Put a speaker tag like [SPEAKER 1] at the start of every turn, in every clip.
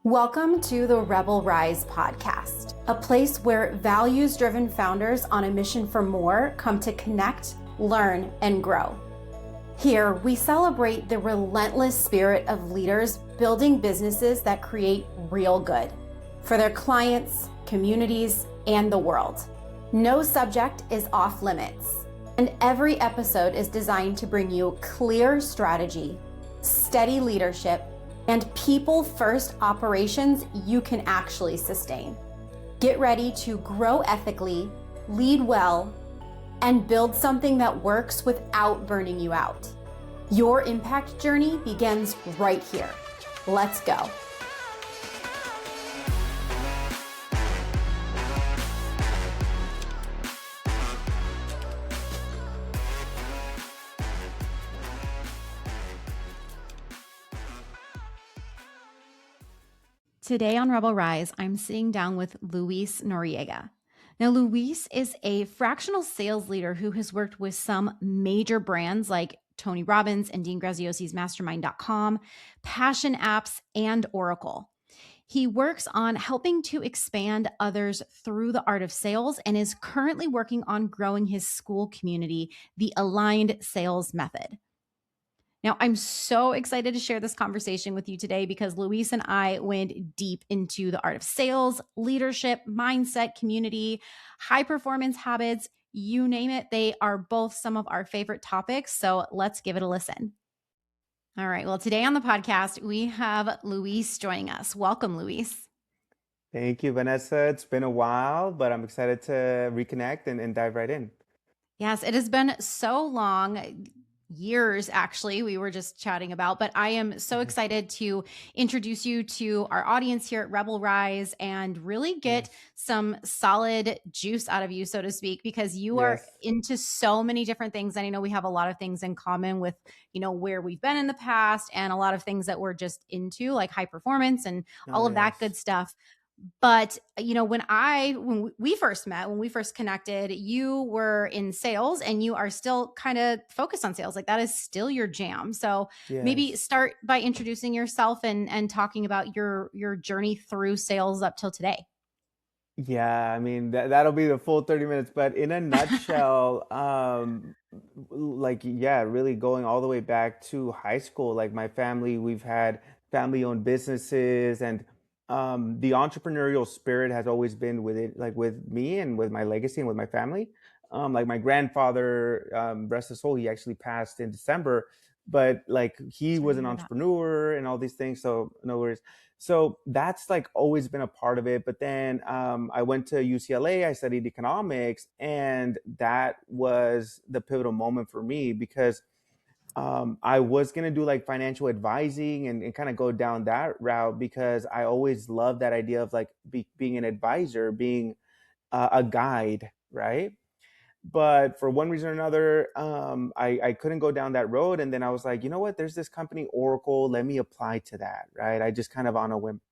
[SPEAKER 1] Welcome to the Rebel Rise podcast, a place where values-driven founders on a mission for more come to connect, learn, and grow. Here, we celebrate the relentless spirit of leaders building businesses that create real good for their clients, communities, and the world. No subject is off limits, and every episode is designed to bring you clear strategy, steady leadership, and people-first operations you can actually sustain. Get ready to grow ethically, lead well, and build something that works without burning you out. Your impact journey begins right here. Let's go. Today on Rebel Rise, I'm sitting down with Luis Noriega. Now, Luis is a fractional sales leader who has worked with some major brands like Tony Robbins and Dean Graziosi's Mastermind.com, Passion Apps, and Oracle. He works on helping to expand others through the art of sales and is currently working on growing his school community, the Aligned Sales Method. Now, I'm so excited to share this conversation with you today because Luis and I went deep into the art of sales, leadership, mindset, community, high performance habits, you name it. They are both some of our favorite topics. So let's give it a listen. All right. Well, today on the podcast, we have Luis joining us. Welcome, Luis.
[SPEAKER 2] Thank you, Vanessa. It's been a while, but I'm excited to reconnect and dive right in.
[SPEAKER 1] Yes, it has been so long. Years, actually, we were just chatting about, but I am so excited to introduce you to our audience here at Rebel Rise and really get some solid juice out of you, so to speak, because you are into so many different things. And I know we have a lot of things in common with, where we've been in the past and a lot of things that we're just into, like high performance and all of that good stuff. But, when we first met, when we first connected, you were in sales and you are still kind of focused on sales. Like that is still your jam. So maybe start by introducing yourself and talking about your journey through sales up till today.
[SPEAKER 2] Yeah, I mean, that'll be the full 30 minutes, but in a nutshell, really going all the way back to high school, like my family, we've had family-owned businesses and the entrepreneurial spirit has always been with it, like with me and with my legacy and with my family. Like my grandfather, rest his soul, he actually passed in December, but like he was an entrepreneur and all these things. So no worries. So that's like always been a part of it. But then I went to UCLA, I studied economics, and that was the pivotal moment for me because I was going to do like financial advising and kind of go down that route because I always loved that idea of like being an advisor, being a guide, right? But for one reason or another, I couldn't go down that road. And then I was like, you know what? There's this company, Oracle. Let me apply to that, right? I just kind of on a whim.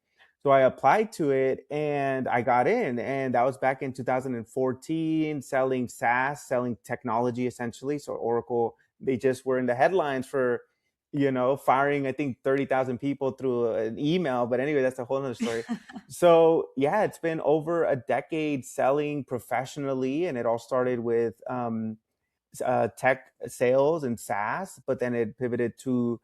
[SPEAKER 2] So I applied to it and I got in. And that was back in 2014, selling SaaS, selling technology essentially. So Oracle, they just were in the headlines for, firing, I think, 30,000 people through an email. But anyway, that's a whole other story. So yeah, it's been over a decade selling professionally. And it all started with tech sales and SaaS, but then it pivoted to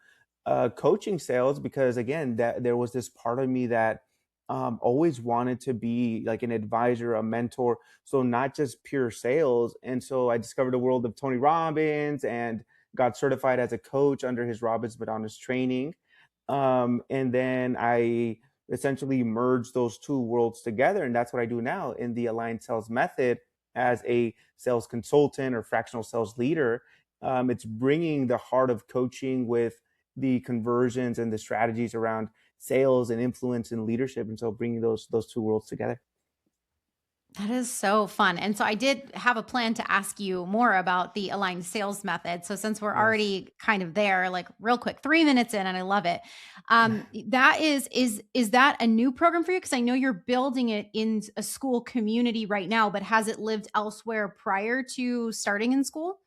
[SPEAKER 2] coaching sales because again, that there was this part of me that always wanted to be like an advisor, a mentor. So not just pure sales. And so I discovered the world of Tony Robbins and got certified as a coach under his Robbins Madonna's training. And then I essentially merged those two worlds together. And that's what I do now in the Aligned Sales Method as a sales consultant or fractional sales leader. It's bringing the heart of coaching with the conversions and the strategies around sales and influence and leadership. And so bringing those two worlds together.
[SPEAKER 1] That is so fun. And so I did have a plan to ask you more about the aligned sales method. So since we're already kind of there, like real quick, 3 minutes in, and I love it. That is that a new program for you? Because I know you're building it in a school community right now, but has it lived elsewhere prior to starting in school?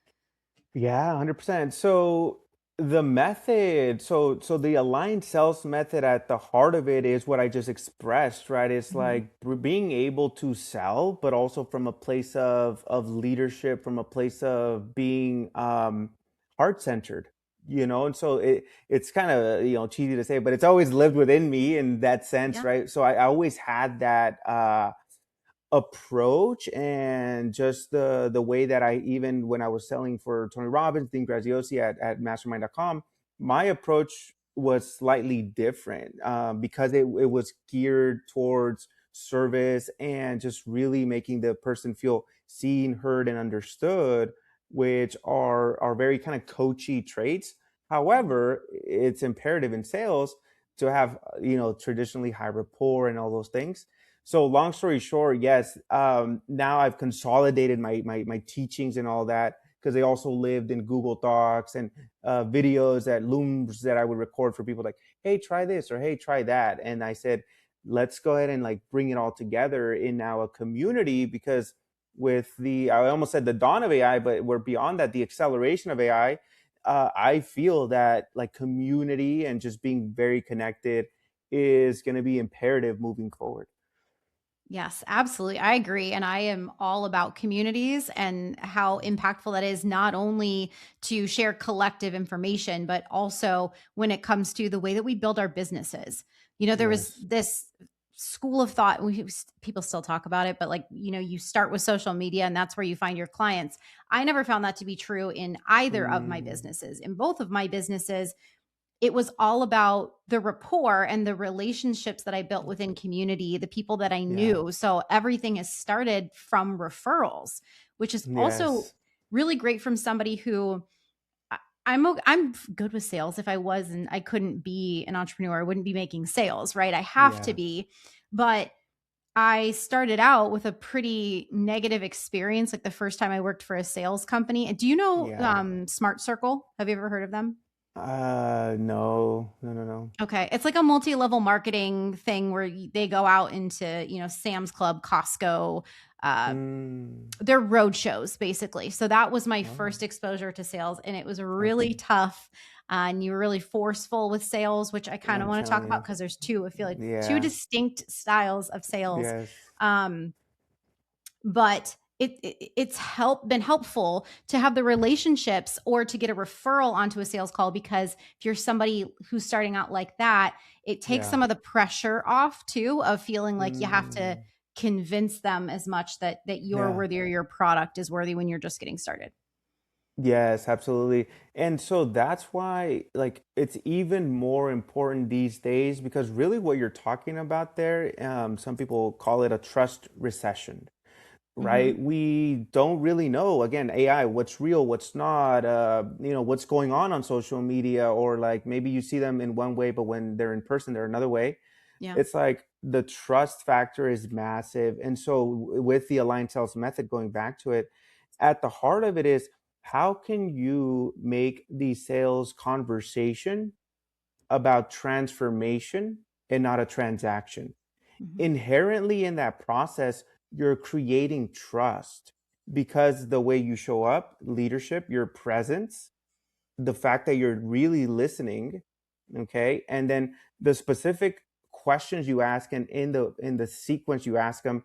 [SPEAKER 2] Yeah, 100%. So The method, so the aligned sales method at the heart of it is what I just expressed, right? It's
[SPEAKER 1] Mhm.
[SPEAKER 2] like being able to sell, but also from a place of leadership, from a place of being heart centered, And so it's kind of cheesy to say, but it's always lived within me in that sense,
[SPEAKER 1] Yeah.
[SPEAKER 2] right? So I always had that approach, and just the way that I, even when I was selling for Tony Robbins, Dean Graziosi at mastermind.com, my approach was slightly different, because it was geared towards service and just really making the person feel seen, heard, and understood, which are very kind of coachy traits.
[SPEAKER 1] Mhm.
[SPEAKER 2] However, it's imperative in sales to have traditionally high rapport and all those things. So long story short, yes, now I've consolidated my teachings and all that, because they also lived in Google Docs and videos at looms that I would record for people, like, hey, try this, or hey, try that. And I said, let's go ahead and like bring it all together in now a community, because with the, I almost said the dawn of AI, but we're beyond that, the acceleration of AI. I feel that like community and just being very connected is going to be imperative moving forward.
[SPEAKER 1] Yes, absolutely. I agree. And I am all about communities and how impactful that is, not only to share collective information, but also when it comes to the way that we build our businesses. There was
[SPEAKER 2] Yes.
[SPEAKER 1] this school of thought, people still talk about it, but like, you start with social media and that's where you find your clients. I never found that to be true in either of my
[SPEAKER 2] Mm,
[SPEAKER 1] businesses. In both of my businesses, it was all about the rapport and the relationships that I built within community, the people that I
[SPEAKER 2] yeah.
[SPEAKER 1] knew. So everything has started from referrals, which is also
[SPEAKER 2] Yes.
[SPEAKER 1] really great from somebody who I'm good with sales. If I wasn't, I couldn't be an entrepreneur. I wouldn't be making sales, right? I have to
[SPEAKER 2] Yeah.
[SPEAKER 1] be. But I started out with a pretty negative experience, like the first time I worked for a sales company. Do you know
[SPEAKER 2] Yeah.
[SPEAKER 1] Smart Circle? Have you ever heard of them?
[SPEAKER 2] No, no, no, no.
[SPEAKER 1] Okay. It's like a multi-level marketing thing where they go out into, Sam's Club, Costco, uh,
[SPEAKER 2] Mm.
[SPEAKER 1] they're road shows basically. So that was my
[SPEAKER 2] Oh,
[SPEAKER 1] first exposure to sales, and it was really
[SPEAKER 2] okay.
[SPEAKER 1] tough. And you were really forceful with sales, which I kind of
[SPEAKER 2] I'm
[SPEAKER 1] want to talk
[SPEAKER 2] telling
[SPEAKER 1] about
[SPEAKER 2] you.
[SPEAKER 1] because there's two, I feel like two
[SPEAKER 2] Yeah.
[SPEAKER 1] distinct styles of sales.
[SPEAKER 2] Yes.
[SPEAKER 1] Um, but it's been helpful to have the relationships or to get a referral onto a sales call, because if you're somebody who's starting out like that, it takes
[SPEAKER 2] Yeah.
[SPEAKER 1] some of the pressure off too, of feeling like you have to
[SPEAKER 2] Mm.
[SPEAKER 1] convince them as much that you're
[SPEAKER 2] Yeah.
[SPEAKER 1] worthy or your product is worthy when you're just getting started.
[SPEAKER 2] Yes, absolutely. And so that's why, like, it's even more important these days, because really what you're talking about there, some people call it a trust recession,
[SPEAKER 1] Hmm.
[SPEAKER 2] right? We don't really know, again, AI, what's real, what's not, what's going on social media, or like maybe you see them in one way, but when they're in person, they're another way.
[SPEAKER 1] Yeah.
[SPEAKER 2] It's like the trust factor is massive. And so with the aligned sales method, going back to it, at the heart of it is, how can you make the sales conversation about transformation and not a transaction?
[SPEAKER 1] Hmm.
[SPEAKER 2] Inherently in that process, you're creating trust, because the way you show up, leadership, your presence, the fact that you're really listening, okay, and then the specific questions you ask, and in the sequence you ask them,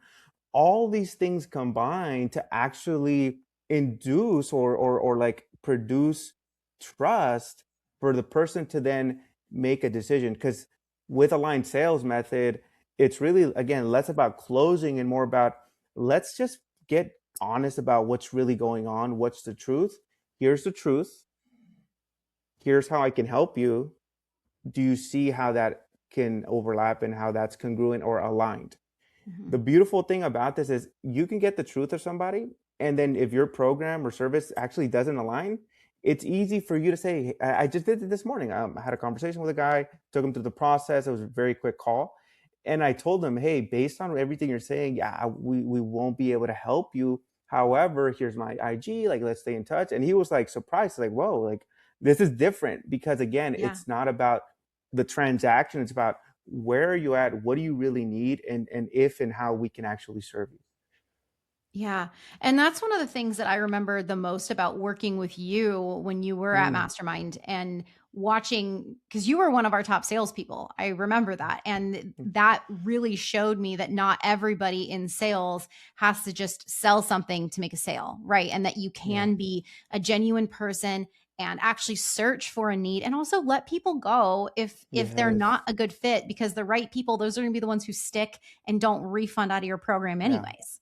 [SPEAKER 2] all these things combine to actually induce or like produce trust for the person to then make a decision. Because with aligned sales method, it's really, again, less about closing and more about, let's just get honest about what's really going on, what's the truth. Here's the truth, here's how I can help you. Do you see how that can overlap and how that's congruent or aligned?
[SPEAKER 1] Hmm.
[SPEAKER 2] The beautiful thing about this is you can get the truth of somebody, and then if your program or service actually doesn't align, it's easy for you to say, "Hey, I just did it this morning. I had a conversation with a guy, took him through the process. It was a very quick call. And I told him, hey, based on everything you're saying, yeah, we won't be able to help you. However, here's my IG, like, let's stay in touch." And he was like surprised, like, whoa, like, this is different, because again,
[SPEAKER 1] Yeah.
[SPEAKER 2] it's not about the transaction, it's about where are you at, what do you really need, and if and how we can actually serve you.
[SPEAKER 1] Yeah. And that's one of the things that I remember the most about working with you when you were at
[SPEAKER 2] Mm,
[SPEAKER 1] Mastermind and watching, because you were one of our top salespeople. I remember that. And
[SPEAKER 2] mm,
[SPEAKER 1] that really showed me that not everybody in sales has to just sell something to make a sale, right? And that you
[SPEAKER 2] yeah,
[SPEAKER 1] can be a genuine person and actually search for a need and also let people go if they're
[SPEAKER 2] yes,
[SPEAKER 1] not a good fit, because the right people, those are going to be the ones who stick and don't refund out of your program
[SPEAKER 2] yeah.
[SPEAKER 1] anyways.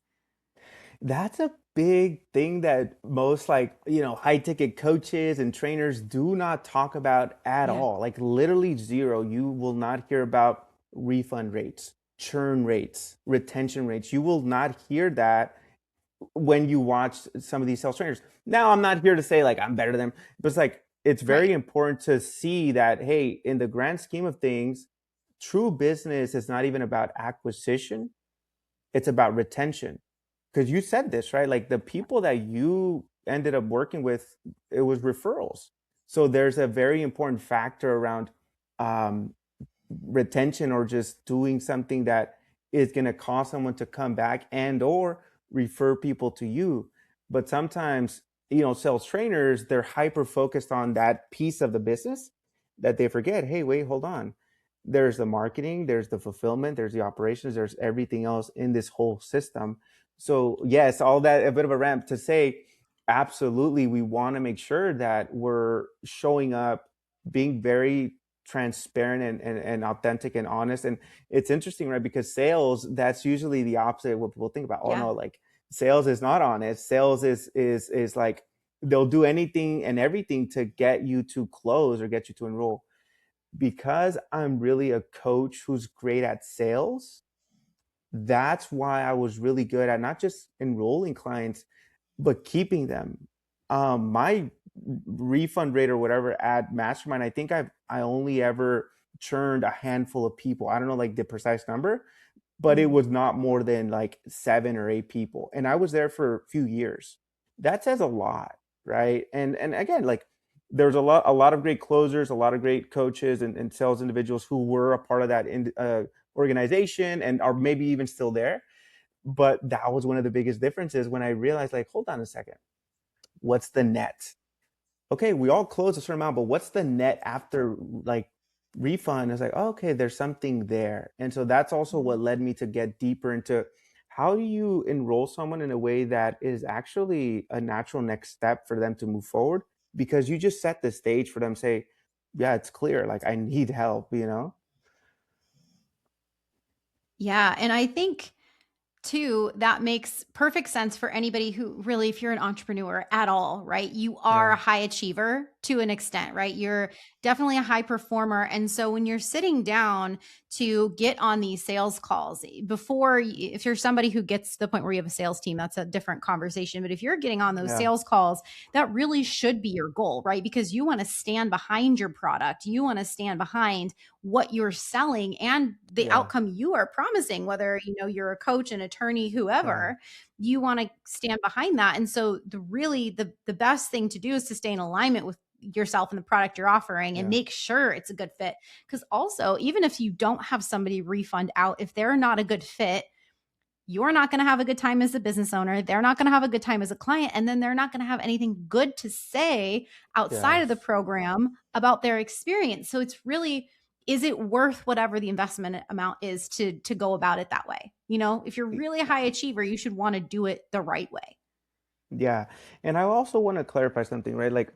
[SPEAKER 2] That's a big thing that most like, high ticket coaches and trainers do not talk about at
[SPEAKER 1] Yeah.
[SPEAKER 2] all. Like literally zero. You will not hear about refund rates, churn rates, retention rates. You will not hear that when you watch some of these sales trainers. Now, I'm not here to say like I'm better than them, but it's like it's
[SPEAKER 1] Right.
[SPEAKER 2] very important to see that hey, in the grand scheme of things, true business is not even about acquisition, it's about retention. Because you said this, right? Like the people that you ended up working with, it was referrals. So there's a very important factor around um, retention or just doing something that is going to cause someone to come back and or refer people to you. But sometimes, sales trainers, they're hyper focused on that piece of the business that they forget, hey, wait, hold on, there's the marketing, there's the fulfillment, there's the operations, there's everything else in this whole system. So yes, all that, a bit of a ramp to say absolutely we want to make sure that we're showing up, being very transparent and authentic and honest. And it's interesting, right? Because sales, that's usually the opposite of what people think about. Oh
[SPEAKER 1] Yeah.
[SPEAKER 2] no, like sales is not honest. Sales is like they'll do anything and everything to get you to close or get you to enroll. Because I'm really a coach who's great at sales, that's why I was really good at not just enrolling clients, but keeping them. My refund rate or whatever at Mastermind, I think I only ever churned a handful of people. I don't know like the precise number, but it
[SPEAKER 1] Mm.
[SPEAKER 2] was not more than like 7 or 8 people, and I was there for a few years. That says a lot, right? And again, like there's a lot of great closers, a lot of great coaches and sales individuals who were a part of that organization and are maybe even still there. But that was one of the biggest differences when I realized, like, hold on a second, what's the net? Okay, we all close a certain amount, but what's the net after like refund? It's like, oh, okay, there's something there. And so that's also what
[SPEAKER 1] Mhm.
[SPEAKER 2] led me to get deeper into how do you enroll someone in a way that is actually a natural next step for them to move forward? Because you just set the stage for them, say, yeah, it's clear, like I need help.
[SPEAKER 1] Yeah, and I think too, that makes perfect sense for anybody who really, if you're an entrepreneur at all, right? You are a
[SPEAKER 2] Yeah,
[SPEAKER 1] high achiever to an extent, right? You're definitely a high performer. And so when you're sitting down to get on these sales calls, if you're somebody who gets to the point where you have a sales team, that's a different conversation. But if you're getting on those
[SPEAKER 2] yeah,
[SPEAKER 1] sales calls, that really should be your goal, right? Because you want to stand behind your product, you want to stand behind what you're selling and the
[SPEAKER 2] yeah,
[SPEAKER 1] outcome you are promising, whether you're a coach, an attorney,
[SPEAKER 2] yeah,
[SPEAKER 1] whoever. You want to stand behind that. And so the best thing to do is to stay in alignment with yourself and the product you're offering and
[SPEAKER 2] yeah,
[SPEAKER 1] make sure it's a good fit. Because also, even if you don't have somebody refund out, if they're not a good fit, you're not going to have a good time as a business owner. They're not going to have a good time as a client. And then they're not going to have anything good to say outside of the
[SPEAKER 2] yes.
[SPEAKER 1] program about their experience. So it's really, is it worth whatever the investment amount is to go about it that way? If you're really a high achiever, you should want to do it the right way.
[SPEAKER 2] Yeah. And I also want to clarify something, right? Like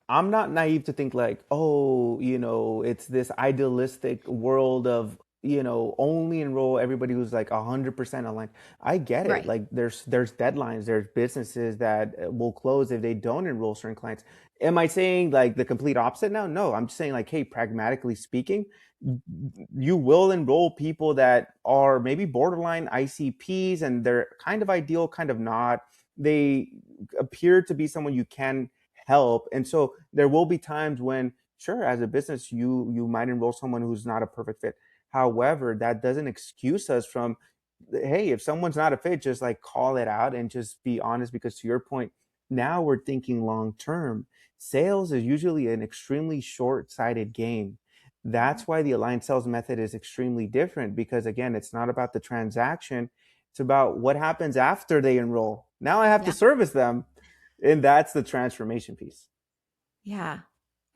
[SPEAKER 2] I'm not naive to think like, oh, it's this idealistic world of, only enroll everybody who's like 100% aligned. I get it.
[SPEAKER 1] Right.
[SPEAKER 2] Like there's deadlines, there's businesses that will close if they don't enroll certain clients. Am I saying like the complete opposite now? No, I'm just saying like, hey, pragmatically speaking, you will enroll people that are maybe borderline ICPs and they're kind of ideal, kind of not. They appear to be someone you can help. And so there will be times when, sure, as a business, you might enroll someone who's not a perfect fit. However, that doesn't excuse us from, hey, if someone's not a fit, just like call it out and just be honest. Because to your point, now we're thinking long term. Sales is usually an extremely short-sighted game. That's why the aligned sales method is extremely different because again, it's not about the transaction. It's about what happens after they enroll. Now I have to
[SPEAKER 1] Yeah.
[SPEAKER 2] service them. And that's the transformation piece.
[SPEAKER 1] Yeah.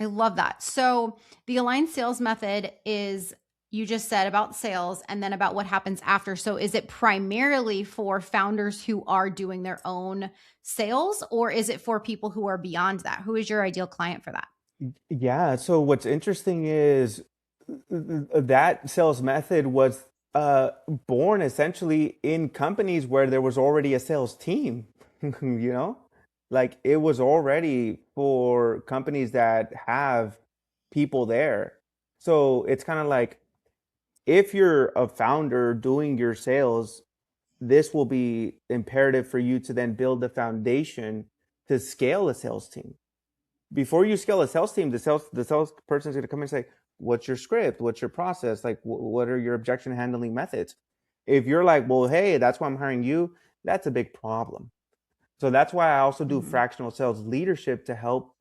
[SPEAKER 1] I love that. So the aligned sales method is, you just said about sales and then about what happens after. So is it primarily for founders who are doing their own sales, or is it for people who are beyond that? Who is your ideal client for that?
[SPEAKER 2] Yeah. So what's interesting is that sales method was born essentially in companies where there was already a sales team, you know? Like it was already for companies that have people there. So it's kind of like if you're a founder doing your sales, this will be imperative for you to then build the foundation to scale a sales team. Before you scale a sales team, the sales person is going to come and say, "What's your script? What's your process? Like, what are your objection handling methods?" If you're like, "Well, hey, that's why I'm hiring you," that's a big problem. So that's why I also do
[SPEAKER 1] Mhm.
[SPEAKER 2] fractional sales leadership to help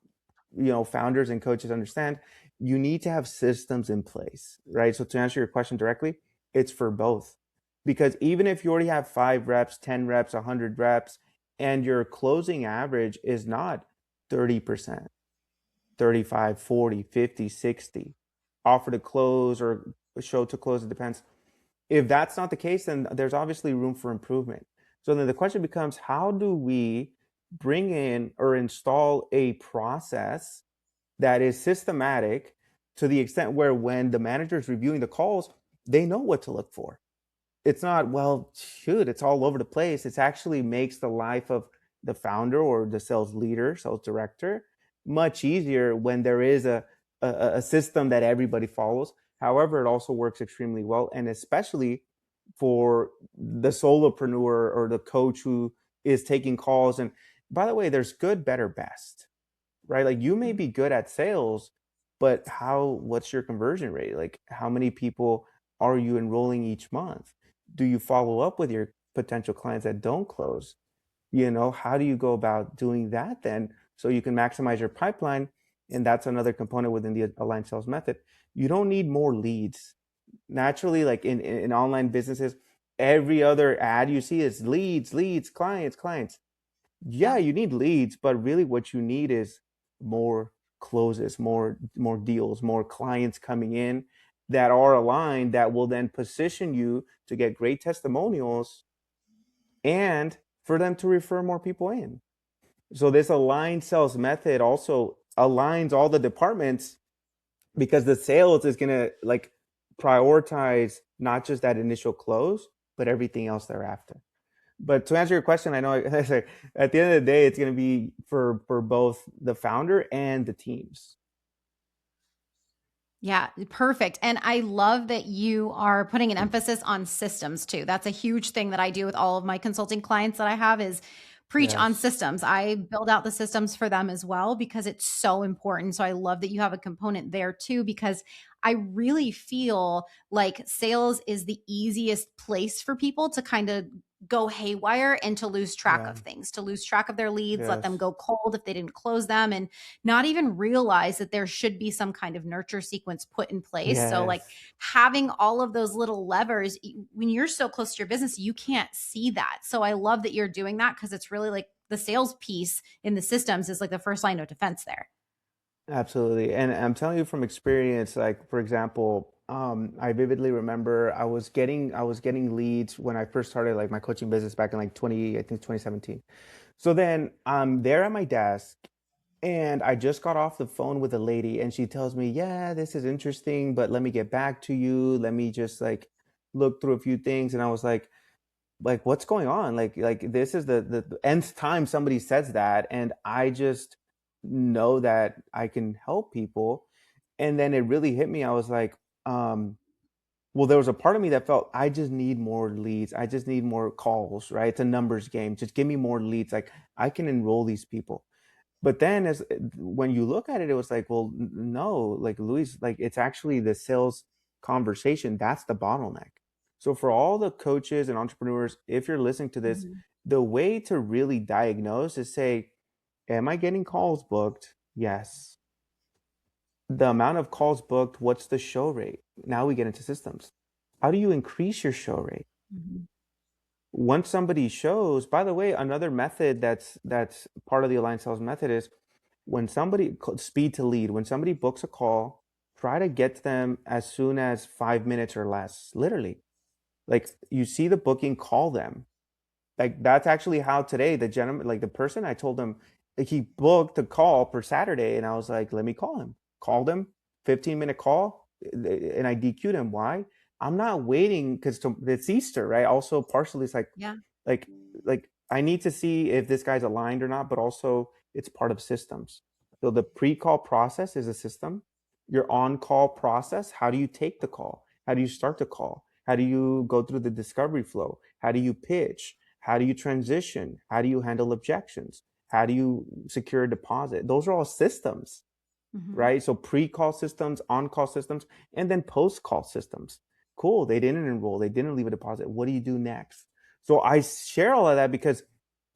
[SPEAKER 2] founders and coaches understand you need to have systems in place, right? So to answer your question directly, it's for both. Because even if you already have 5 reps, 10 reps, 100 reps, and your closing average is not 30%, 35, 40, 50, 60, offer to close or show to close, it depends. If that's not the case, then there's obviously room for improvement. So then the question becomes, how do we bring in or install a process that is systematic to the extent where when the manager is reviewing the calls, they know what to look for? It's not, well, shoot, it's all over the place. It actually makes the life of the founder or the sales leader, sales director, much easier when there is a system that everybody follows. However, it also works extremely well, and especially for the solopreneur or the coach who is taking calls. And by the way, there's good, better, best, right? Like you may be good at sales, but what's your conversion rate? Like how many people are you enrolling each month? Do you follow up with your potential clients that don't close? How do you go about doing that then so you can maximize your pipeline? And that's another component within the aligned sales method. You don't need more leads. Naturally, like in online businesses, every other ad you see is leads, leads, clients, clients. Yeah,
[SPEAKER 1] Yeah.
[SPEAKER 2] you need leads, but really what you need is more closes, more deals, more clients coming in that are aligned that will then position you to get great testimonials and for them to refer more people in. So this aligned sales method also aligns all the departments because the sales is going to like prioritize not just that initial close, but everything else thereafter. But to answer your question, I know at the end of the day, it's going to be for both the founder and the teams.
[SPEAKER 1] Yeah, perfect. And I love that you are putting an emphasis on systems too. That's a huge thing that I do with all of my consulting clients that I have is preach on
[SPEAKER 2] Yes,
[SPEAKER 1] systems. I build out the systems for them as well because it's so important. So I love that you have a component there too because I really feel like sales is the easiest place for people to kind of go haywire and to lose track
[SPEAKER 2] yeah,
[SPEAKER 1] of things, to lose track of their leads, let them
[SPEAKER 2] yes,
[SPEAKER 1] go cold if they didn't close them, and not even realize that there should be some kind of nurture sequence put in place. So, like
[SPEAKER 2] yes.
[SPEAKER 1] having all of those little levers, when you're so close to your business, you can't see that. So, I love that you're doing that because it's really like the sales piece in the systems is like the first line of defense there.
[SPEAKER 2] Absolutely. And I'm telling you from experience, like for example, I vividly remember I was getting leads when I first started like my coaching business back in like 20, I think 2017. So then I'm there at my desk and I just got off the phone with a lady and she tells me, "Yeah, this is interesting, but let me get back to you. Let me just like look through a few things." And I was like what's going on? Like this is the nth time somebody says that and I just know that I can help people. And then it really hit me. I was like, um, well, there was a part of me that felt I just need more leads. I just need more calls, right? It's a numbers game. Just give me more leads. Like I can enroll these people. But then as when you look at it, it was like, well, no, like Luis, like it's actually the sales conversation. That's the bottleneck. So for all the coaches and entrepreneurs, if you're listening to this,
[SPEAKER 1] Mhm.
[SPEAKER 2] the way to really diagnose is say, am I getting calls booked? Yes. The amount of calls booked, what's the show rate? Now we get into systems. How do you increase your show rate?
[SPEAKER 1] Mhm.
[SPEAKER 2] once somebody shows, by the way, another method that's part of the aligned sales method is when somebody speed to lead, when somebody books a call, try to get them as soon as 5 minutes or less, literally. Like you see the booking, call them. Like that's actually how today the gentleman, like the person, I told him, like, he booked a call for Saturday, and I was like, let me call him. Called him, 15-minute call, and I DQ'd him. Why? I'm not waiting because it's Easter, right? Also, partially, it's
[SPEAKER 1] Yeah.
[SPEAKER 2] like, like I need to see if this guy's aligned or not, but also it's part of systems. So the pre-call process is a system. Your on-call process, how do you take the call? How do you start the call? How do you go through the discovery flow? How do you pitch? How do you transition? How do you handle objections? How do you secure a deposit? Those are all systems,
[SPEAKER 1] Hmm.
[SPEAKER 2] right? So pre-call systems, on-call systems, and then post-call systems. Cool. They didn't enroll. They didn't leave a deposit. What do you do next? So I share all of that because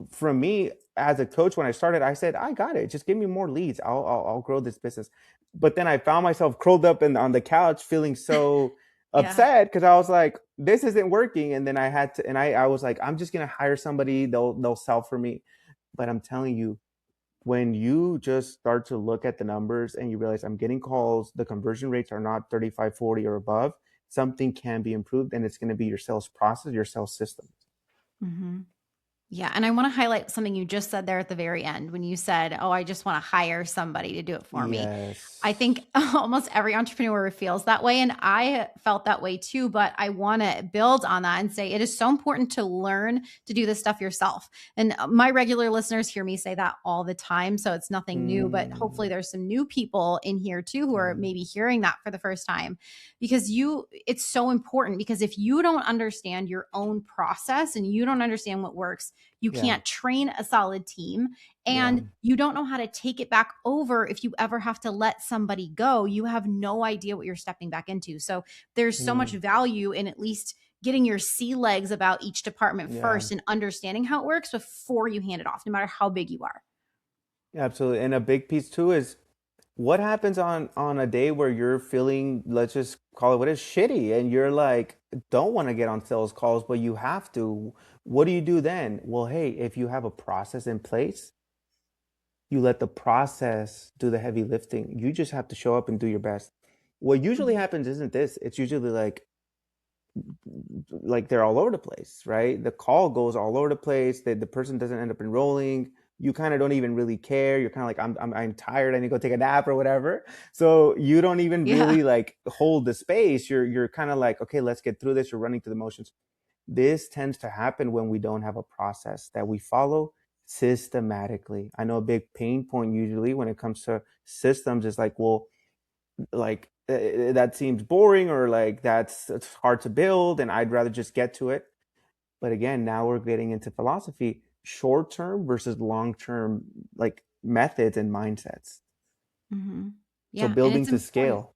[SPEAKER 2] from me as a coach, when I started, I said, I got it. Just give me more leads. I'll grow this business. But then I found myself curled up on the couch feeling so
[SPEAKER 1] Yeah.
[SPEAKER 2] upset because I was like, this isn't working. And then I had to, and I was like, I'm just gonna hire somebody. They'll sell for me. But I'm telling you, when you just start to look at the numbers and you realize I'm getting calls, the conversion rates are not 35, 40 or above, something can be improved, and it's going to be your sales process, your sales system.
[SPEAKER 1] Hmm. Yeah. And I want to highlight something you just said there at the very end when you said, oh, I just want to hire somebody to do it for me. I think
[SPEAKER 2] Yes.
[SPEAKER 1] almost every entrepreneur feels that way. And I felt that way too. But I want to build on that and say it is so important to learn to do this stuff yourself. And my regular listeners hear me say that all the time. So it's nothing new. But hopefully
[SPEAKER 2] Mm,
[SPEAKER 1] there's some new people in here too who are
[SPEAKER 2] yeah.
[SPEAKER 1] maybe hearing that for the first time because it's so important because if you don't understand your own process and you don't understand what works, you
[SPEAKER 2] Yeah.
[SPEAKER 1] can't train a solid team
[SPEAKER 2] Yeah.
[SPEAKER 1] and you don't know how to take it back over if you ever have to let somebody go. You have no idea what you're stepping back into. So there's so much
[SPEAKER 2] Mm,
[SPEAKER 1] value in at least getting your sea legs about each department
[SPEAKER 2] yeah.
[SPEAKER 1] first and understanding how it works before you hand it off, no matter how big you are.
[SPEAKER 2] Absolutely. And a big piece too is what happens on a day where you're feeling, let's just call it what is shitty, and you're like, don't want to get on sales calls, but you have to. What do you do then? Well, hey, if you have a process in place, you let the process do the heavy lifting. You just have to show up and do your best. What usually
[SPEAKER 1] Mhm.
[SPEAKER 2] happens isn't this. It's usually like they're all over the place, right? The call goes all over the place. The person doesn't end up enrolling. You kind of don't even really care. You're kind of like, I'm tired. I need to go take a nap or whatever. So you don't even
[SPEAKER 1] Yeah.
[SPEAKER 2] really like hold the space. You're kind of like, okay, let's get through this. You're running through the motions. This tends to happen when we don't have a process that we follow systematically. I know a big pain point usually when it comes to systems is like, well, like that seems boring, or like that's it's hard to build and I'd rather just get to it. But again, now we're getting into philosophy, short term versus long term, like methods and mindsets.
[SPEAKER 1] Mhm.
[SPEAKER 2] So
[SPEAKER 1] Yeah, and
[SPEAKER 2] building
[SPEAKER 1] it's
[SPEAKER 2] to
[SPEAKER 1] important.
[SPEAKER 2] scale.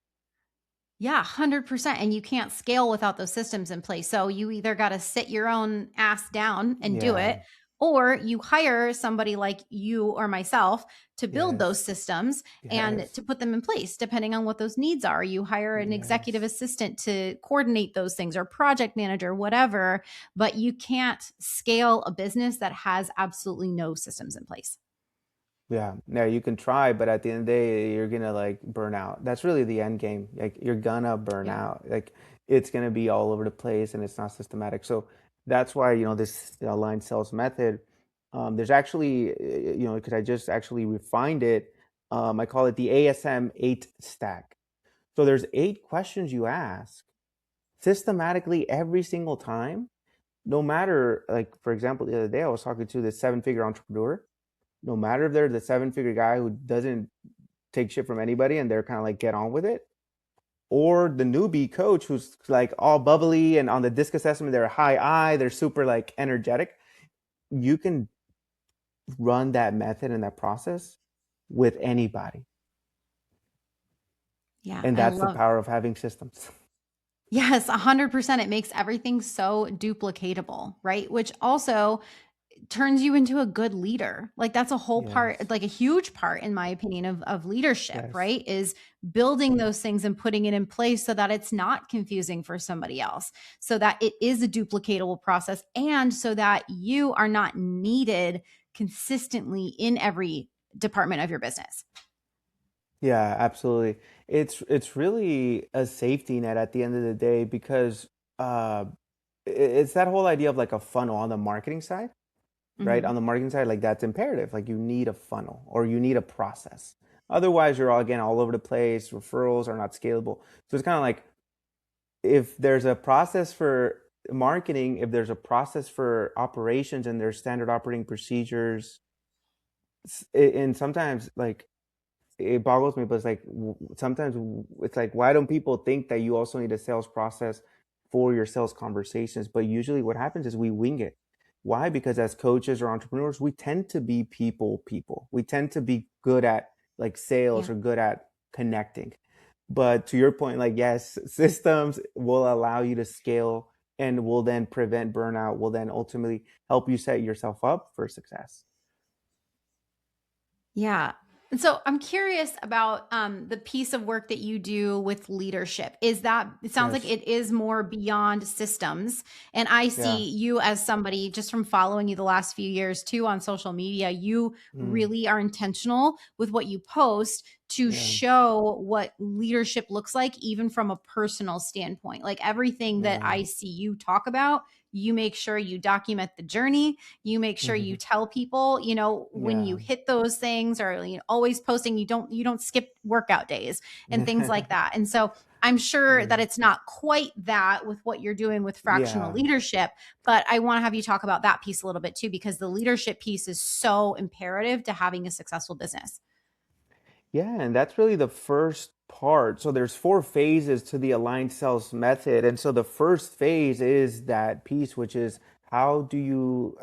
[SPEAKER 1] Yeah, 100%. And you can't scale without those systems in place. So you either got to sit your own ass down and do
[SPEAKER 2] Yeah.
[SPEAKER 1] it, or you hire somebody like you or myself to build those
[SPEAKER 2] Yes.
[SPEAKER 1] systems and
[SPEAKER 2] Yes.
[SPEAKER 1] to put them in place, depending on what those needs are. You hire an executive
[SPEAKER 2] Yes.
[SPEAKER 1] assistant to coordinate those things or project manager, whatever, but you can't scale a business that has absolutely no systems in place.
[SPEAKER 2] Yeah, yeah, you can try, but at the end of the day, you're gonna like burn out. That's really the end game. Like you're gonna burn
[SPEAKER 1] Yeah.
[SPEAKER 2] out. Like it's gonna be all over the place and it's not systematic. So that's why, this aligned sales method, there's actually, because I just actually refined it. I call it the ASM 8 stack. So there's 8 questions you ask systematically every single time, no matter, like, for example, the other day I was talking to this 7-figure entrepreneur. No matter if they're the 7-figure guy who doesn't take shit from anybody and they're kind of like get on with it, or the newbie coach who's like all bubbly and on the disc assessment they're high I, they're super like energetic. You can run that method and that process with anybody,
[SPEAKER 1] Yeah.
[SPEAKER 2] and
[SPEAKER 1] I
[SPEAKER 2] that's the
[SPEAKER 1] love.
[SPEAKER 2] power of having systems.
[SPEAKER 1] Yes, 100%. It makes everything so duplicatable, right? Which also turns you into a good leader. Like that's a whole part,
[SPEAKER 2] Yes.
[SPEAKER 1] like a huge part, in my opinion, of leadership,
[SPEAKER 2] Yes.
[SPEAKER 1] right? Is building those things and putting it in place so that it's not confusing for somebody else, so that it is a duplicatable process, and so that you are not needed consistently in every department of your business.
[SPEAKER 2] Yeah, absolutely. It's really a safety net at the end of the day because it's that whole idea of like a funnel on the marketing side, right?
[SPEAKER 1] Hmm.
[SPEAKER 2] On the marketing side, like that's imperative. Like you need a funnel or you need a process. Otherwise, you're all again all over the place. Referrals are not scalable. So it's kind of like if there's a process for marketing, if there's a process for operations and there's standard operating procedures, and sometimes like it boggles me, but it's like sometimes it's like why don't people think that you also need a sales process for your sales conversations? But usually what happens is we wing it. Why? Because as coaches or entrepreneurs, we tend to be people. We tend to be good at like sales
[SPEAKER 1] Yeah.
[SPEAKER 2] or good at connecting. But to your point, like yes, systems will allow you to scale and will then prevent burnout, will then ultimately help you set yourself up for success.
[SPEAKER 1] Yeah. And so I'm curious about the piece of work that you do with leadership. Is that, it sounds like
[SPEAKER 2] Yes.
[SPEAKER 1] it is more beyond systems. And I
[SPEAKER 2] Yeah.
[SPEAKER 1] see you as somebody, just from following you the last few years too on social media, you
[SPEAKER 2] Mm,
[SPEAKER 1] really are intentional with what you post to
[SPEAKER 2] yeah.
[SPEAKER 1] show what leadership looks like, even from a personal standpoint. Like everything that
[SPEAKER 2] Yeah.
[SPEAKER 1] I see you talk about, you make sure you document the journey, you make sure you
[SPEAKER 2] Mhm.
[SPEAKER 1] tell people, when you
[SPEAKER 2] Yeah.
[SPEAKER 1] hit those things, or always posting, you don't skip workout days and things like that. And so I'm sure that
[SPEAKER 2] Yeah.
[SPEAKER 1] it's not quite that with what you're doing with fractional
[SPEAKER 2] Yeah.
[SPEAKER 1] leadership, but I want to have you talk about that piece a little bit too, because the leadership piece is so imperative to having a successful business.
[SPEAKER 2] Yeah, and that's really the first part. So there's four phases to the aligned sales method. And so the first phase is that piece, which is how do you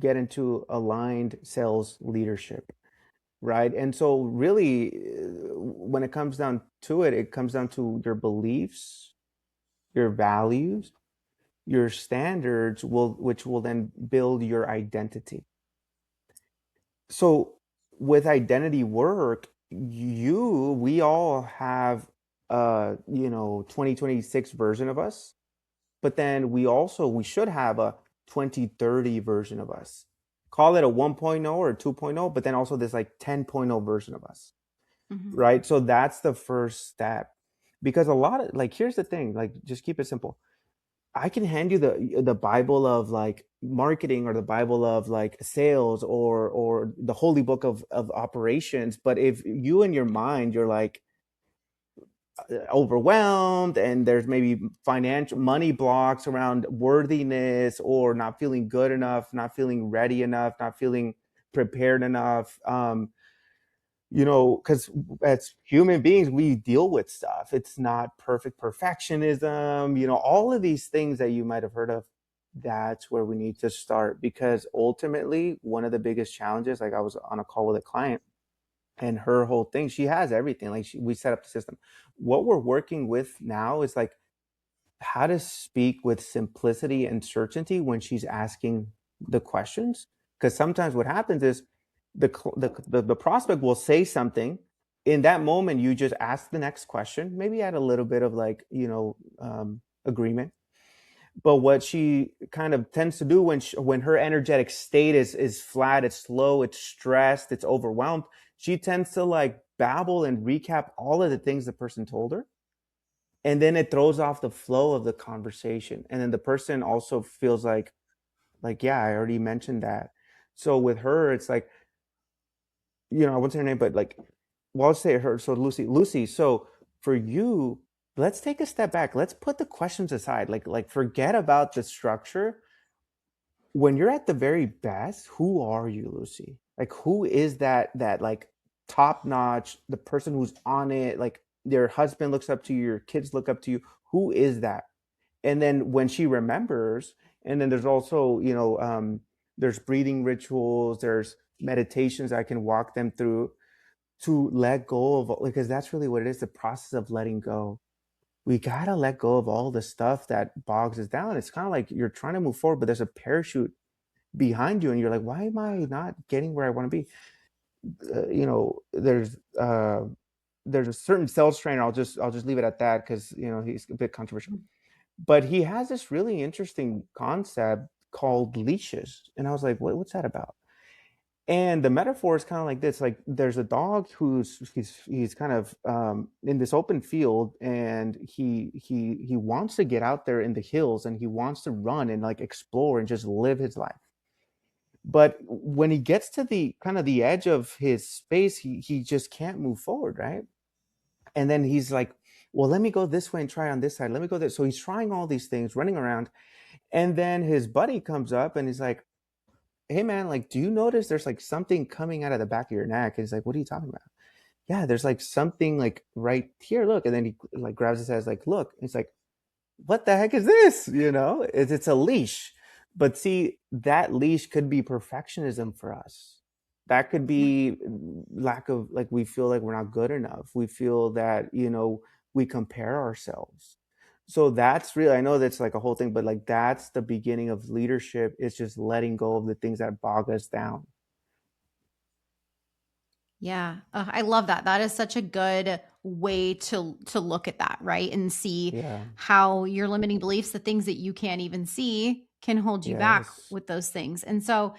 [SPEAKER 2] get into aligned sales leadership, right? And so really, when it comes down to it, it comes down to your beliefs, your values, your standards which will then build your identity. So with identity work, we all have 2026 version of us, but then we should have a 2030 version of us. Call it a 1.0 or 2.0, but then also this like 10.0 version of us,
[SPEAKER 1] Mhm.
[SPEAKER 2] right? So that's the first step. Because a lot of like here's the thing, like just keep it simple. I can hand you the Bible of like marketing or the Bible of like sales or the holy book of operations, but if you in your mind you're like overwhelmed and there's maybe financial money blocks around worthiness or not feeling good enough, not feeling ready enough, not feeling prepared enough, because as human beings, we deal with stuff. It's not perfect perfectionism, all of these things that you might have heard of. That's where we need to start because ultimately, one of the biggest challenges, like I was on a call with a client and her whole thing, she has everything. Like we set up the system. What we're working with now is like how to speak with simplicity and certainty when she's asking the questions. Because sometimes what happens is the prospect will say something. In that moment, you just ask the next question, maybe add a little bit of like, agreement. But what she kind of tends to do when her energetic state is flat, it's slow, it's stressed, it's overwhelmed, she tends to like babble and recap all of the things the person told her, and then it throws off the flow of the conversation, and then the person also feels like yeah, I already mentioned that. So with her it's like, I won't say her name, but like, well, I'll say her. So Lucy, so for you, let's take a step back, let's put the questions aside, like forget about the structure. When you're at the very best, who are you, Lucy? Like who is that like top notch, the person who's on it, like your husband looks up to you, your kids look up to you, who is that? And then when she remembers, and then there's also there's breathing rituals, there's meditations I can walk them through to let go of, because that's really what it is, the process of letting go. We gotta let go of all the stuff that bogs us down. It's kind of like you're trying to move forward but there's a parachute behind you, and you're like, why am I not getting where I want to be? You know, there's a certain sales trainer. I'll just leave it at that because he's a bit controversial. But he has this really interesting concept called leashes, and I was like, what's that about? And the metaphor is kind of like this: like there's a dog he's kind of in this open field, and he wants to get out there in the hills, and he wants to run and like explore and just live his life. But when he gets to the kind of the edge of his space, he just can't move forward, right? And then he's like, well, let me go this way and try on this side. Let me go this. So he's trying all these things, running around, and then his buddy comes up and he's like, hey man, like, do you notice there's like something coming out of the back of your neck? And he's like, what are you talking about? Yeah, there's like something like right here, look. And then he like grabs his head, like, look. And he's like, what the heck is this? It's a leash. But see, that leash could be perfectionism for us. That could
[SPEAKER 1] Yeah.
[SPEAKER 2] be lack of, like, we feel like we're not good enough. We feel that, we compare ourselves. So that's really, I know that's like a whole thing, but like that's the beginning of leadership. It's just letting go of the things that bog us down.
[SPEAKER 1] Yeah. I love that. That is such a good way to look at that, right? And see
[SPEAKER 2] Yeah.
[SPEAKER 1] how your limiting beliefs, the things that you can't even see, can hold you back
[SPEAKER 2] Yes.
[SPEAKER 1] with those things. And so,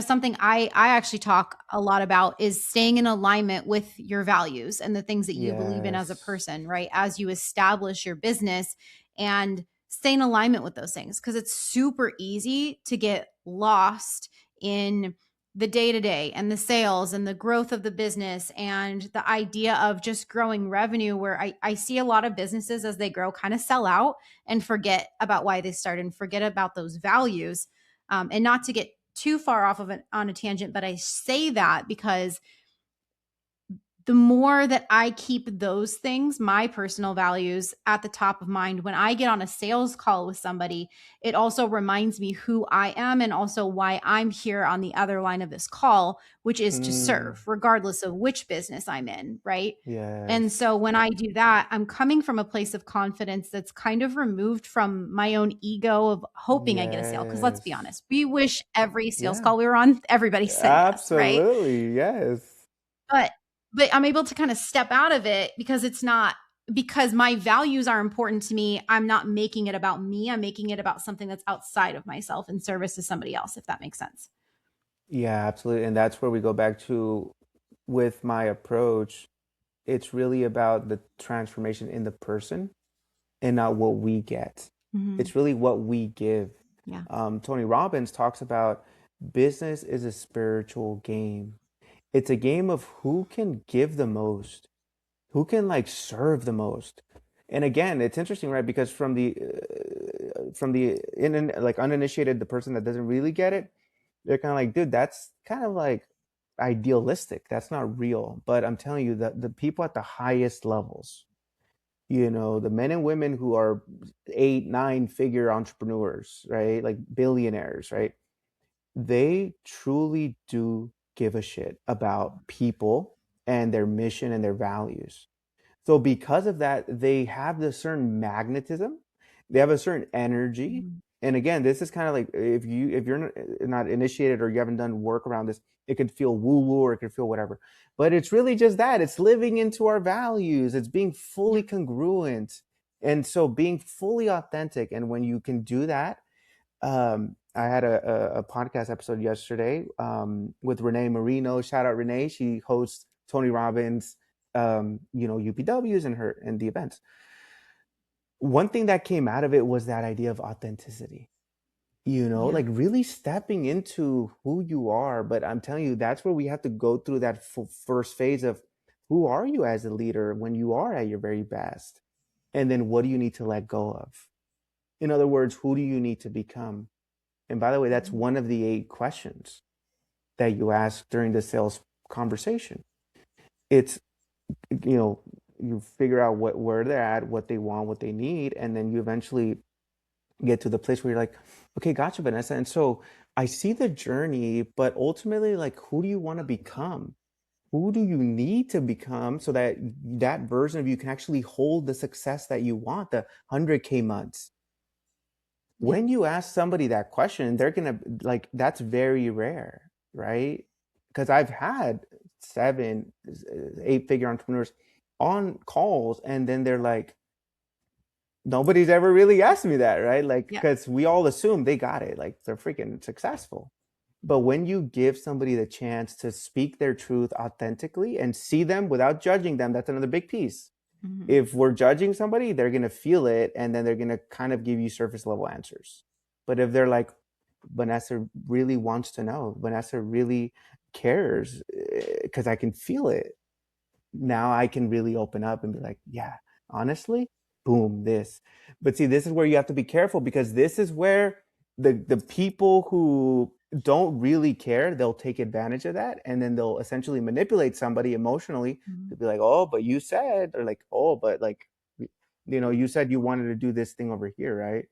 [SPEAKER 1] something I actually talk a lot about is staying in alignment with your values and the things that you believe in as a
[SPEAKER 2] Yes.
[SPEAKER 1] person, right? As you establish your business, and stay in alignment with those things, because it's super easy to get lost in the day to day and the sales and the growth of the business and the idea of just growing revenue, where I see a lot of businesses as they grow kind of sell out and forget about why they started and forget about those values. And not to get too far off of it on a tangent, but I say that because the more that I keep those things, my personal values, at the top of mind, when I get on a sales call with somebody, it also reminds me who I am and also why I'm here on the other line of this call, which is to
[SPEAKER 2] Mm,
[SPEAKER 1] serve, regardless of which business I'm in. Right. And
[SPEAKER 2] yes.
[SPEAKER 1] so when I do that, I'm coming from a place of confidence that's kind of removed from my own ego of hoping I get a sale. Because let's be
[SPEAKER 2] Yes.
[SPEAKER 1] honest, we wish every sales
[SPEAKER 2] Yeah.
[SPEAKER 1] call we were on, everybody said yes. Right.
[SPEAKER 2] Absolutely. Yes.
[SPEAKER 1] But I'm able to kind of step out of it because it's not, because my values are important to me. I'm not making it about me. I'm making it about something that's outside of myself in service to somebody else, if that makes sense.
[SPEAKER 2] Yeah, absolutely. And that's where we go back to with my approach. It's really about the transformation in the person and not what we get.
[SPEAKER 1] Mm-hmm.
[SPEAKER 2] It's really what we give.
[SPEAKER 1] Yeah.
[SPEAKER 2] Tony Robbins talks about business is a spiritual game. It's a game of who can give the most, who can like serve the most. And again, it's interesting, right? Because from the like uninitiated, the person that doesn't really get it, they're kind of like, dude, that's kind of like idealistic. That's not real. But I'm telling you that the people at the highest levels, the men and women who are 8, 9 figure entrepreneurs, right? Like billionaires, right? They truly do give a shit about people and their mission and their values. So because of that, they have this certain magnetism, they have a certain energy.
[SPEAKER 1] Mhm.
[SPEAKER 2] And again, this is kind of like if you're not initiated or you haven't done work around this, it could feel woo woo or it could feel whatever. But it's really just that. It's living into our values. It's being
[SPEAKER 1] Yeah.
[SPEAKER 2] fully congruent. And so being fully authentic. And when you can do that, I had a podcast episode yesterday with Renee Marino. Shout out Renee. She hosts Tony Robbins, UPWs and her and the events. One thing that came out of it was that idea of authenticity.
[SPEAKER 1] Yeah.
[SPEAKER 2] Like really stepping into who you are. But I'm telling you, that's where we have to go through that first phase of who are you as a leader when you are at your very best, and then what do you need to let go of? In other words, who do you need to become? And by the way, that's
[SPEAKER 1] Mhm.
[SPEAKER 2] one of the 8 questions that you ask during the sales conversation. It's, you know, you figure out where they're at, what they want, what they need, and then you eventually get to the place where you're like, okay, gotcha, Vanessa. And so I see the journey, but ultimately, like, who do you want to become? Who do you need to become so that that version of you can actually hold the success that you want, the 100K months,
[SPEAKER 1] Yeah.
[SPEAKER 2] When you ask somebody that question, they're gonna like that's very rare, right? Because I've had seven, eight-figure entrepreneurs on calls, and then they're like, nobody's ever really asked me that, right? Like,
[SPEAKER 1] Yeah.
[SPEAKER 2] because we all assume they got it, like they're freaking successful. But when you give somebody the chance to speak their truth authentically and see them without judging them, that's another big piece.
[SPEAKER 1] Hmm.
[SPEAKER 2] If we're judging somebody, they're going to feel it and then they're going to kind of give you surface level answers. But if they're like, Vanessa really wants to know, Vanessa really cares because I can feel it, now I can really open up and be like, yeah, honestly, boom, this. But see, this is where you have to be careful because this is where the people who don't really care, they'll take advantage of that and then they'll essentially manipulate somebody emotionally
[SPEAKER 1] Hmm.
[SPEAKER 2] to be like, oh, but you said, or like, oh, but like, you said you wanted to do this thing over here, right?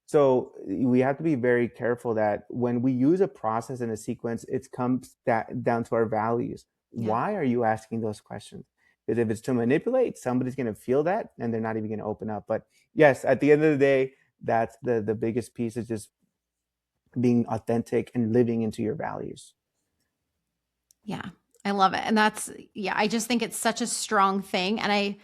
[SPEAKER 2] So we have to be very careful that when we use a process and a sequence, it comes that down to our values.
[SPEAKER 1] Yeah.
[SPEAKER 2] Why are you asking those questions? Because if it's to manipulate, somebody's going to feel that and they're not even going to open up. But yes, at the end of the day, that's the biggest piece is just being authentic and living into your values.
[SPEAKER 1] Yeah. I love it. And that's, yeah, I just think it's such a strong thing. And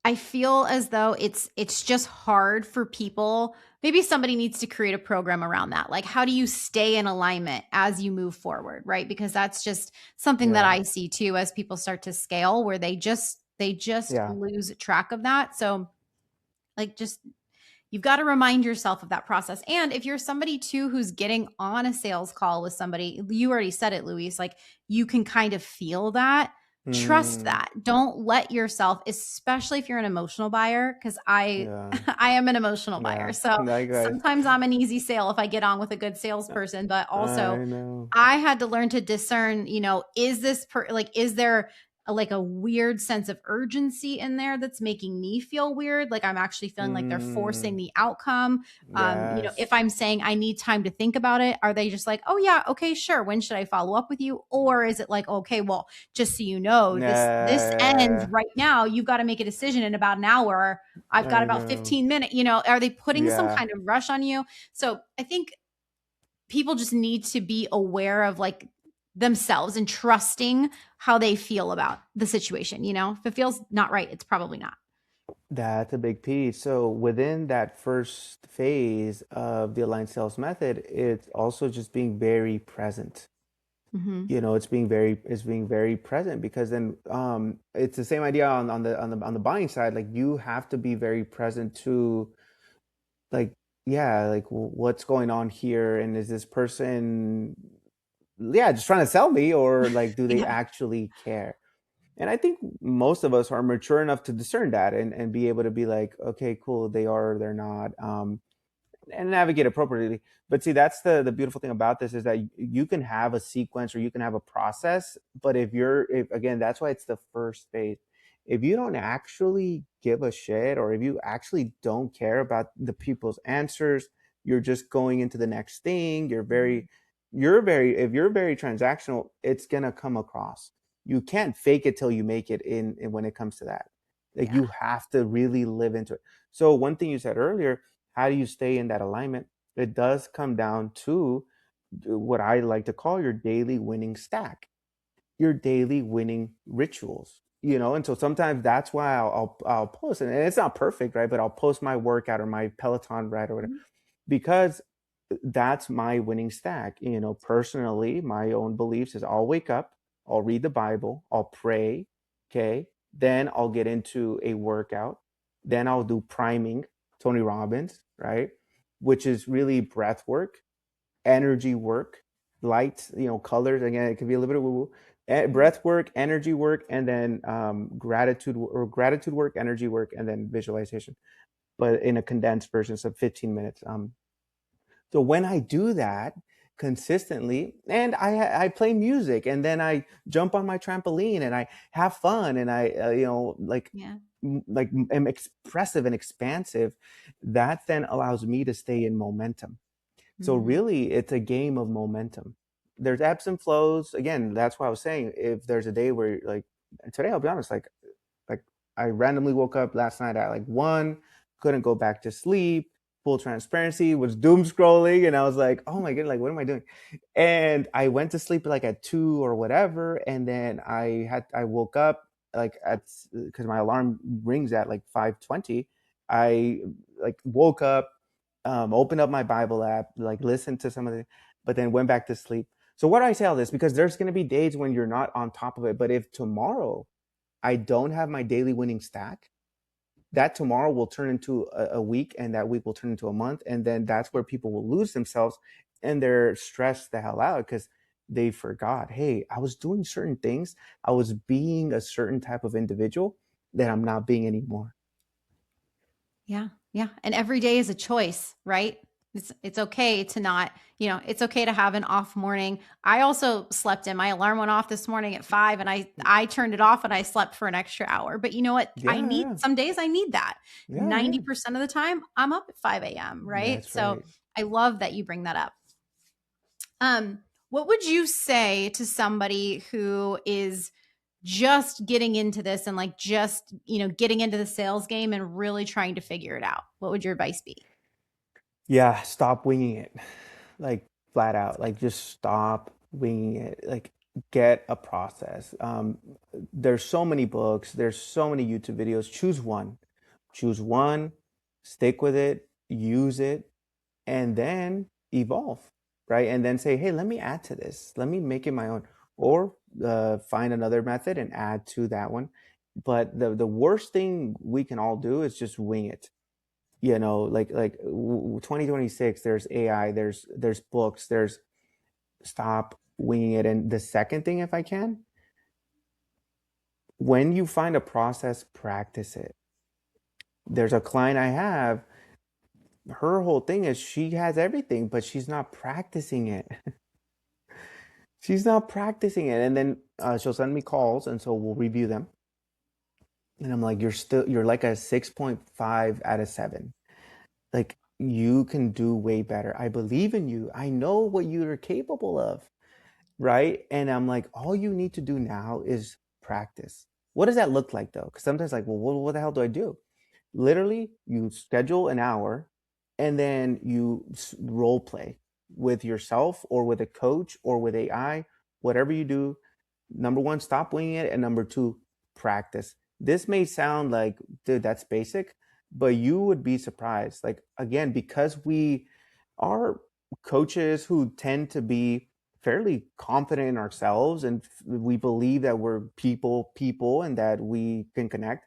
[SPEAKER 1] I feel as though it's just hard for people. Maybe somebody needs to create a program around that. Like how do you stay in alignment as you move forward, right? Because that's just something that
[SPEAKER 2] Yeah.
[SPEAKER 1] I see too as people start to scale where they just
[SPEAKER 2] Yeah.
[SPEAKER 1] lose track of that. So like just you've got to remind yourself of that process. And if you're somebody too who's getting on a sales call with somebody, you already said it, Luis, like you can kind of feel that. Trust
[SPEAKER 2] Mm,
[SPEAKER 1] that. Don't let yourself, especially if you're an emotional buyer, because I
[SPEAKER 2] yeah.
[SPEAKER 1] I am an emotional buyer.
[SPEAKER 2] Yeah.
[SPEAKER 1] So
[SPEAKER 2] Likewise.
[SPEAKER 1] sometimes I'm an easy sale if I get on with a good salesperson, but also
[SPEAKER 2] I know.
[SPEAKER 1] I had to learn to discern, is this is there like a weird sense of urgency in there that's making me feel weird, like I'm actually feeling like they're forcing
[SPEAKER 2] Mm,
[SPEAKER 1] the outcome. If
[SPEAKER 2] yes.
[SPEAKER 1] I'm saying I need time to think about it, are they just like, oh yeah, okay, sure, when should I follow up with you? Or is it like, okay, well, just so you know, this ends
[SPEAKER 2] Yeah.
[SPEAKER 1] right now, you've got to make a decision in about an hour, I've got
[SPEAKER 2] I
[SPEAKER 1] about
[SPEAKER 2] know.
[SPEAKER 1] 15 minutes, are they putting some
[SPEAKER 2] Yeah.
[SPEAKER 1] kind of rush on you? So I think people just need to be aware of like themselves and trusting how they feel about the situation. If it feels not right, it's probably not.
[SPEAKER 2] That's a big piece. So within that first phase of the aligned sales method, it's also just being very present.
[SPEAKER 1] Hmm.
[SPEAKER 2] It's being very present because then it's the same idea on the buying side. Like you have to be very present to like yeah, like what's going on here and is this person yeah, just trying to sell me or like do they
[SPEAKER 1] Yeah.
[SPEAKER 2] actually care? And I think most of us are mature enough to discern that and be able to be like, okay, cool, they are, or they're not. And navigate appropriately. But see, that's the beautiful thing about this is that you can have a sequence or you can have a process, but if again, that's why it's the first phase. If you don't actually give a shit or if you actually don't care about the people's answers, you're just going into the next thing. If you're very transactional, it's gonna come across. You can't fake it till you make it in when it comes to that. Like
[SPEAKER 1] Yeah.
[SPEAKER 2] you have to really live into it. So one thing you said earlier, how do you stay in that alignment? It does come down to what I like to call your daily winning stack, your daily winning rituals. And so sometimes that's why I'll post, and it's not perfect, right? But I'll post my workout or my Peloton ride or whatever
[SPEAKER 1] Mhm.
[SPEAKER 2] because that's my winning stack. Personally, my own beliefs is I'll wake up, I'll read the Bible, I'll pray, okay, then I'll get into a workout, then I'll do priming, Tony Robbins, right, which is really breath work, energy work, lights, colors. Again, it can be a little bit of woo woo. Breath work, energy work, and then gratitude work, energy work, and then visualization, but in a condensed version, so 15 minutes. So when I do that consistently, and I play music, and then I jump on my trampoline, and I have fun, and I
[SPEAKER 1] Yeah.
[SPEAKER 2] am expressive and expansive, that then allows me to stay in momentum. So
[SPEAKER 1] Hmm.
[SPEAKER 2] really, it's a game of momentum. There's ebbs and flows. Again, that's why I was saying if there's a day where like today, I'll be honest, like I randomly woke up last night at like 1, couldn't go back to sleep. full transparency, was doom scrolling, and I was like, oh my god, like what am I doing? And I went to sleep like at 2 or whatever, and then I woke up like at, because my alarm rings at like 5:20. I like woke up, opened up my Bible app, like listened to some of the, but then went back to sleep. So what do I say all this? Because there's going to be days when you're not on top of it. But if tomorrow I don't have my daily winning stack, that tomorrow will turn into a week, and that week will turn into a month, and then that's where people will lose themselves, and they're stressed the hell out because they forgot, hey, I was doing certain things, I was being a certain type of individual that I'm not being anymore.
[SPEAKER 1] Yeah. Yeah. And every day is a choice, right? It's okay to not, it's okay to have an off morning. I also slept in. My alarm went off this morning at 5 and I turned it off and I slept for an extra hour. But you know what? I
[SPEAKER 2] Yeah,
[SPEAKER 1] need
[SPEAKER 2] yeah,
[SPEAKER 1] some days I need that.
[SPEAKER 2] yeah, yeah.
[SPEAKER 1] 90% of the time I'm up at 5 a.m. Right.
[SPEAKER 2] That's
[SPEAKER 1] So
[SPEAKER 2] right.
[SPEAKER 1] I love that you bring that up. Um, what would you say to somebody who is just getting into this and like just, getting into the sales game and really trying to figure it out? What would your advice be?
[SPEAKER 2] Yeah, stop winging it. Like flat out. Like just stop winging it. Like get a process. There's so many books, there's so many YouTube videos. Choose one. Choose one, stick with it, use it, and then evolve, right? And then say, hey, let me add to this. Let me make it my own. Or find another method and add to that one. But the worst thing we can all do is just wing it. Like 2026, there's AI, there's books, there's, stop winging it. And the second thing, if I can, when you find a process, practice it. There's a client I have, her whole thing is she has everything, but she's not practicing it. She's not practicing it. And then she'll send me calls, and so we'll review them. And I'm like, you're like a 6.5 out of 7. Like, you can do way better. I believe in you. I know what you're capable of. Right? And I'm like, all you need to do now is practice. What does that look like though? Because sometimes, like, well, what the hell do I do? Literally, you schedule an hour, and then you role play with yourself or with a coach or with AI, whatever you do. Number one, stop winging it. And number two, practice. This may sound like, dude, that's basic, but you would be surprised. Like, again, because we are coaches who tend to be fairly confident in ourselves, and we believe that we're people and that we can connect,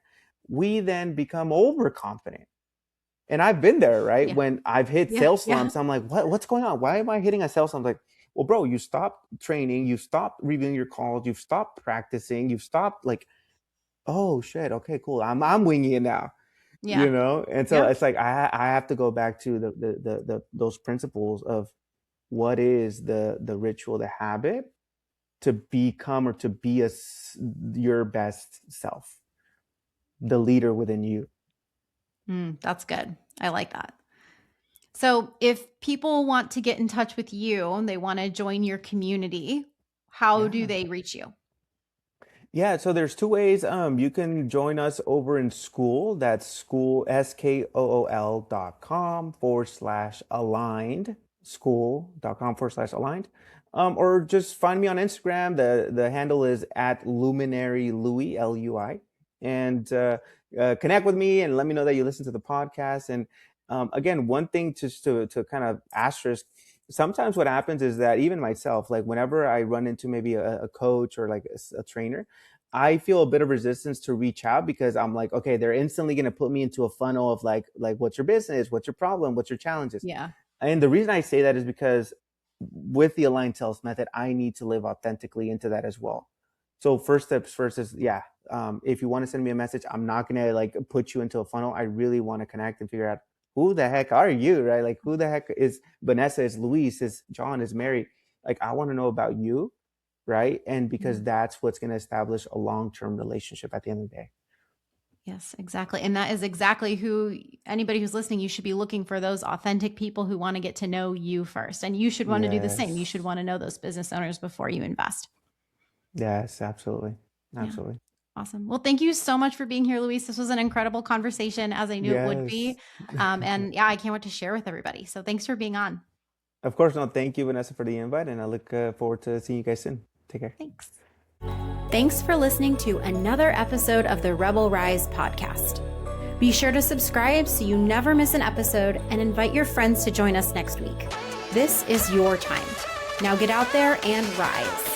[SPEAKER 2] we then become overconfident. And I've been there, right?
[SPEAKER 1] Yeah.
[SPEAKER 2] When I've hit
[SPEAKER 1] Yeah.
[SPEAKER 2] sales
[SPEAKER 1] Yeah.
[SPEAKER 2] slumps, I'm like, what's going on? Why am I hitting a sales slump? Like, well, bro, you stopped training, you stopped reviewing your calls, you've stopped practicing, you've stopped, like, oh shit, okay, cool. I'm winging it now,
[SPEAKER 1] Yeah.
[SPEAKER 2] And so
[SPEAKER 1] Yeah.
[SPEAKER 2] it's like I have to go back to the those principles of what is the ritual, the habit to become or to be your best self, the leader within you.
[SPEAKER 1] That's good. I like that. So if people want to get in touch with you and they want to join your community, how do
[SPEAKER 2] Yeah.
[SPEAKER 1] they reach you?
[SPEAKER 2] Yeah, so there's two ways. You can join us over in school. That's school, SKOOL.com/aligned, school.com/aligned. Or just find me on Instagram. The handle is at luminary Louis, Lui. And connect with me and let me know that you listen to the podcast. And again, one thing just to kind of asterisk, sometimes what happens is that even myself, like whenever I run into maybe a coach or like a trainer, I feel a bit of resistance to reach out because I'm like, okay, they're instantly going to put me into a funnel of like what's your business, what's your problem, what's your challenges.
[SPEAKER 1] Yeah.
[SPEAKER 2] And the reason I say that is because with the aligned sales method, I need to live authentically into that as well. So first steps first is, yeah, if you want to send me a message, I'm not gonna like put you into a funnel. I really want to connect and figure out who the heck are you, right? Like, who the heck is Vanessa, is Luis, is John, is Mary? Like, I want to know about you, right? And because
[SPEAKER 1] Mhm.
[SPEAKER 2] that's what's going to establish a long-term relationship at the end of the day.
[SPEAKER 1] Yes, exactly. And that is exactly who anybody who's listening, you should be looking for those authentic people who want to get to know you first. And you should want to do the same. You should
[SPEAKER 2] Yes.
[SPEAKER 1] want to know those business owners before you invest.
[SPEAKER 2] Yes, absolutely.
[SPEAKER 1] Yeah.
[SPEAKER 2] Absolutely.
[SPEAKER 1] Awesome. Well, thank you so much for being here, Luis. This was an incredible conversation, as I knew it would
[SPEAKER 2] Yes.
[SPEAKER 1] be. And yeah, I can't wait to share with everybody. So thanks for being on.
[SPEAKER 2] Of course, no, thank you, Vanessa, for the invite, and I look forward to seeing you guys soon. Take care.
[SPEAKER 1] Thanks. Thanks for listening to another episode of the Rebel Rise podcast. Be sure to subscribe so you never miss an episode, and invite your friends to join us next week. This is your time. Now get out there and rise.